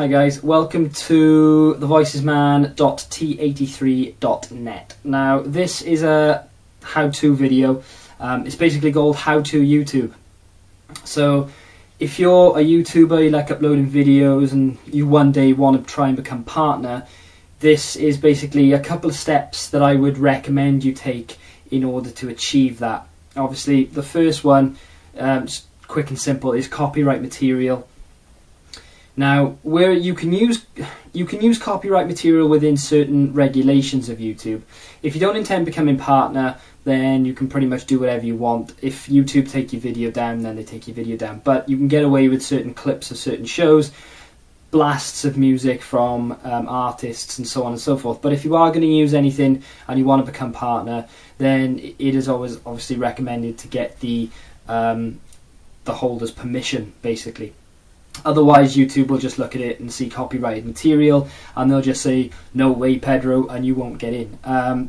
Hi guys, welcome to thevoicesman.t83.net. Now this is a how-to video. It's basically called How to YouTube. So if you're a YouTuber, you like uploading videos and you one day want to try and become partner, this is basically a couple of steps that I would recommend you take in order to achieve that. Obviously the first one, just quick and simple, is copyright material. Now, where you can use copyright material within certain regulations of YouTube. If you don't intend becoming partner, then you can pretty much do whatever you want. If YouTube take your video down, then they take your video down. But you can get away with certain clips of certain shows, blasts of music from artists, and so on and so forth. But if you are going to use anything and you want to become partner, then it is always obviously recommended to get the holder's permission, basically. Otherwise, YouTube will just look at it and see copyrighted material, and they'll just say, "No way, Pedro," and you won't get in.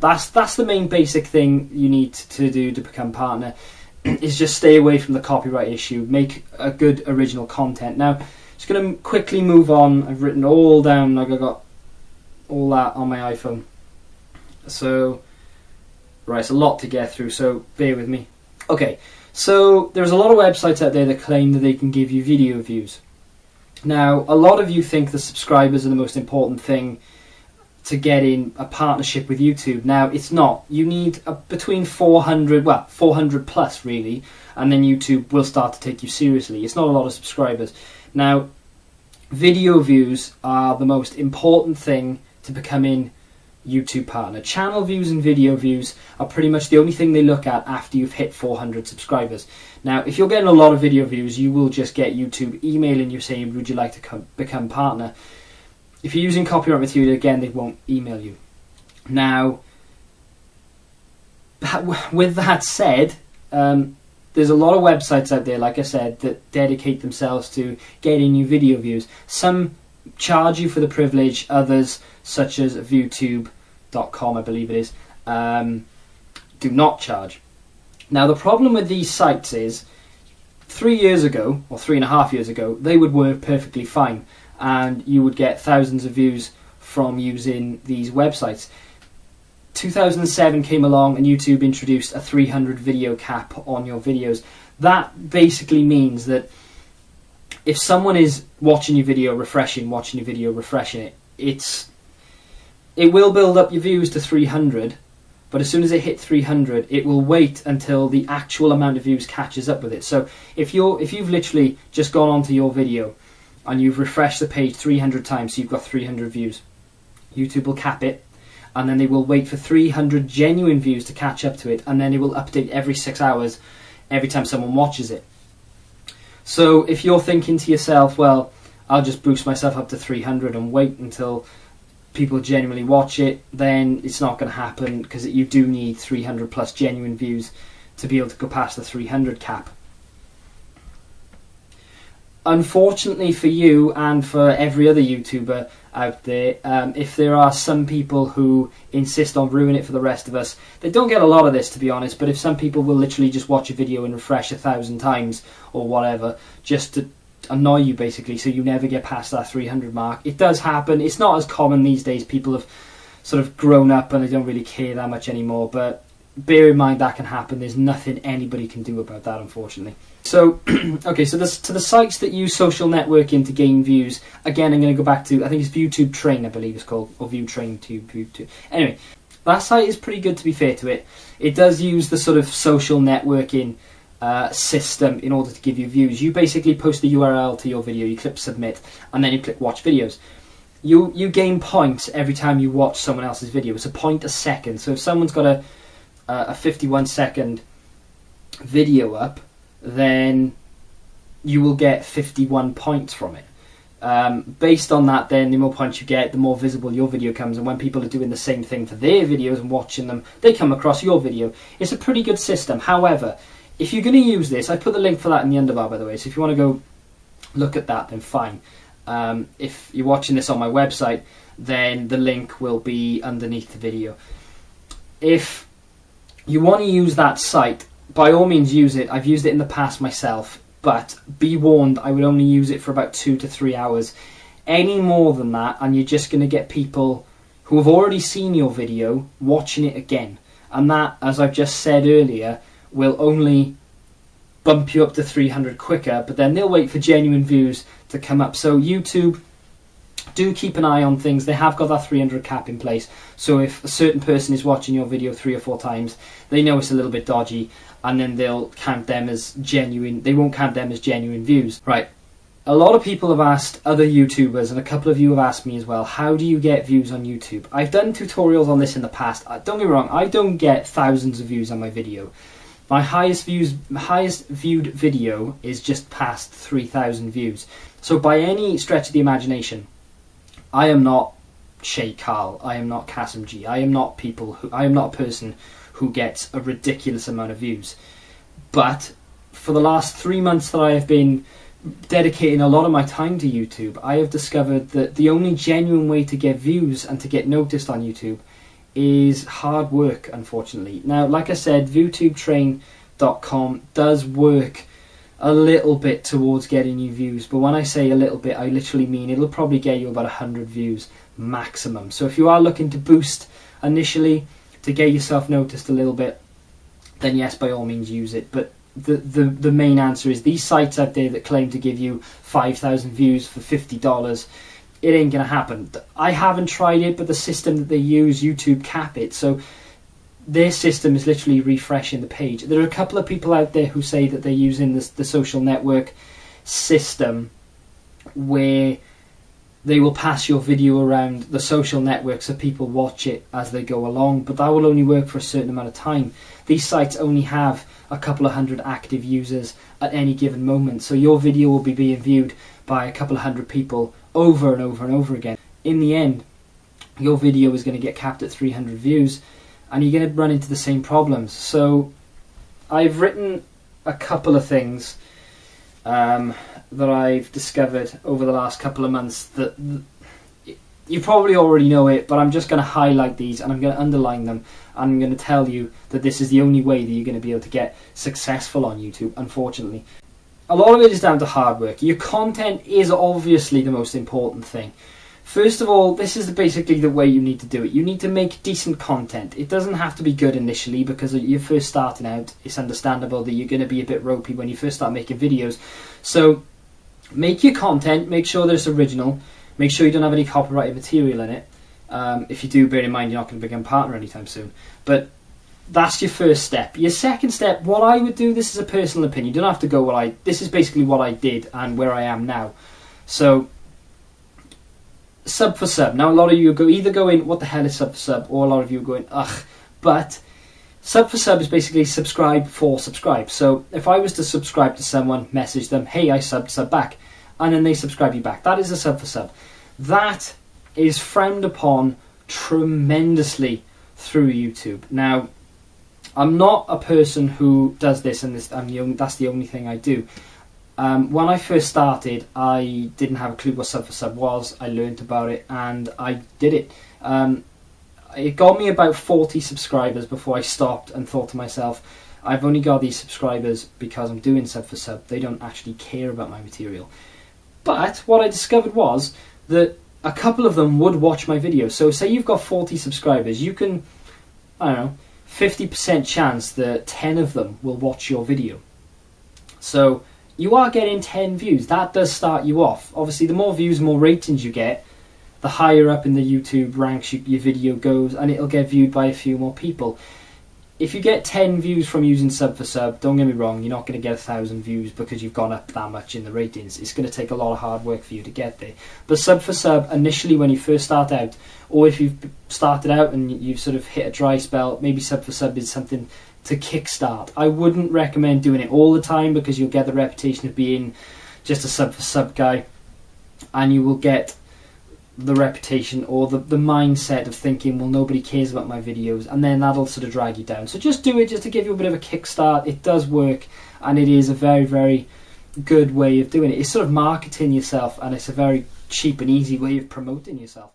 That's the main basic thing you need to do to become partner, is just stay away from the copyright issue. Make a good original content. Now, just going to quickly move on. I've written all down, like I got all that on my iPhone. So, right, it's a lot to get through, so bear with me. Okay, so there's a lot of websites out there that claim that they can give you video views. Now, a lot of you think the subscribers are the most important thing to get in a partnership with YouTube. Now, it's not. You need between 400 plus really, and then YouTube will start to take you seriously. It's not a lot of subscribers. Now, video views are the most important thing to becoming YouTube partner. Channel views and video views are pretty much the only thing they look at after you've hit 400 subscribers. Now, if you're getting a lot of video views, you will just get YouTube emailing you saying, "Would you like to become partner?" If you're using copyright material, again, they won't email you. Now, with that said, there's a lot of websites out there, like I said, that dedicate themselves to getting you video views. Some charge you for the privilege, others, such as viewtube.com, I believe it is, do not charge. Now, the problem with these sites is 3 years ago, or 3.5 years ago, they would work perfectly fine, and you would get thousands of views from using these websites. 2007 came along and YouTube introduced a 300 video cap on your videos. That basically means that if someone is watching your video, refreshing it, it will build up your views to 300, but as soon as it hit 300, it will wait until the actual amount of views catches up with it. So if you've literally just gone onto your video and you've refreshed the page 300 times, so you've got 300 views, YouTube will cap it, and then they will wait for 300 genuine views to catch up to it, and then it will update every 6 hours every time someone watches it. So if you're thinking to yourself, well, I'll just boost myself up to 300 and wait until people genuinely watch it, then it's not going to happen, because you do need 300 plus genuine views to be able to go past the 300 cap. Unfortunately for you and for every other YouTuber out there, if there are some people who insist on ruining it for the rest of us, they don't get a lot of this, to be honest, but if some people will literally just watch a video and refresh 1,000 times or whatever, just to annoy you basically, so you never get past that 300 mark. It does happen. It's not as common these days. People have sort of grown up and they don't really care that much anymore, but bear in mind that can happen. There's nothing anybody can do about that, unfortunately. So, okay, so to the sites that use social networking to gain views, again, I'm going to go back to, I think it's ViewTube Train, I believe it's called, or ViewTrain Tube. Anyway, that site is pretty good, to be fair to it. It does use the sort of social networking system in order to give you views. You basically post the URL to your video, you click submit, and then you click watch videos. You gain points every time you watch someone else's video. It's a point a second. So if someone's got a 51-second video up, then you will get 51 points from it. Based on that, then the more points you get, the more visible your video comes, and when people are doing the same thing for their videos and watching them, they come across your video. It's a pretty good system. However, if you're going to use this, I put the link for that in the underbar, by the way, so if you want to go look at that, then fine. If you're watching this on my website, then the link will be underneath the video. If you want to use that site, by all means use it. I've used it in the past myself, but be warned, I would only use it for about 2 to 3 hours. Any more than that, and you're just going to get people who have already seen your video watching it again. And that, as I've just said earlier, will only bump you up to 300 quicker, but then they'll wait for genuine views to come up. So YouTube, do keep an eye on things. They have got that 300 cap in place, so if a certain person is watching your video 3 or 4 times, they know it's a little bit dodgy, and then they'll count them as genuine. They won't count them as genuine views. Right. A lot of people have asked other YouTubers, and a couple of you have asked me as well, how do you get views on YouTube? I've done tutorials on this in the past. Don't get me wrong, I don't get thousands of views on my video. My highest viewed video is just past 3,000 views. So by any stretch of the imagination, I am not Shay Carl, I am not Kasim G, I am not a person who gets a ridiculous amount of views. But for the last 3 months that I have been dedicating a lot of my time to YouTube, I have discovered that the only genuine way to get views and to get noticed on YouTube is hard work, unfortunately. Now, like I said, ViewTubeTrain.com does work a little bit towards getting you views, but when I say a little bit, I literally mean it'll probably get you about 100 views maximum. So if you are looking to boost initially to get yourself noticed a little bit, then yes, by all means use it. But the main answer is these sites out there that claim to give you 5,000 views for $50, it ain't gonna happen. I haven't tried it, but the system that they use, YouTube cap it, so their system is literally refreshing the page. There are a couple of people out there who say that they're using the social network system where they will pass your video around the social network so people watch it as they go along, but that will only work for a certain amount of time. These sites only have a couple of hundred active users at any given moment, so your video will be being viewed by a couple of hundred people over and over and over again. In the end, your video is going to get capped at 300 views, and you're going to run into the same problems. So I've written a couple of things that I've discovered over the last couple of months that you probably already know it, but I'm just going to highlight these and I'm going to underline them, and I'm going to tell you that this is the only way that you're going to be able to get successful on YouTube, unfortunately. A lot of it is down to hard work. Your content is obviously the most important thing. First of all, this is basically the way you need to do it. You need to make decent content. It doesn't have to be good initially, because you're first starting out. It's understandable that you're going to be a bit ropey when you first start making videos. So make your content, make sure that it's original, make sure you don't have any copyrighted material in it. If you do, bear in mind you're not going to become a partner anytime soon. But that's your first step. Your second step, what I would do, this is a personal opinion, you don't have to go this is basically what I did and where I am now. So sub for sub. Now a lot of you either going, what the hell is sub for sub, or a lot of you are going, ugh. But sub for sub is basically subscribe for subscribe. So if I was to subscribe to someone, message them, hey, I sub back, and then they subscribe you back, that is a sub for sub. That is frowned upon tremendously through YouTube. Now, I'm not a person who does this, and that's the only thing I do. When I first started, I didn't have a clue what sub for sub was. I learned about it and I did it. It got me about 40 subscribers before I stopped and thought to myself, I've only got these subscribers because I'm doing sub for sub. They don't actually care about my material. But what I discovered was that a couple of them would watch my videos. So say you've got 40 subscribers, you can, I don't know, 50% chance that 10 of them will watch your video. So you are getting 10 views. That does start you off. Obviously, the more views, more ratings you get, the higher up in the YouTube ranks your video goes, and it'll get viewed by a few more people. If you get 10 views from using sub for sub, don't get me wrong, you're not going to get 1,000 views because you've gone up that much in the ratings. It's going to take a lot of hard work for you to get there. But sub for sub, initially when you first start out, or if you've started out and you've sort of hit a dry spell, maybe sub for sub is something to kickstart. I wouldn't recommend doing it all the time because you'll get the reputation of being just a sub for sub guy, and you will get the reputation or the mindset of thinking, well, nobody cares about my videos, and then that'll sort of drag you down. So just do it just to give you a bit of a kickstart. It does work, and it is a very, very good way of doing it. It's sort of marketing yourself, and it's a very cheap and easy way of promoting yourself.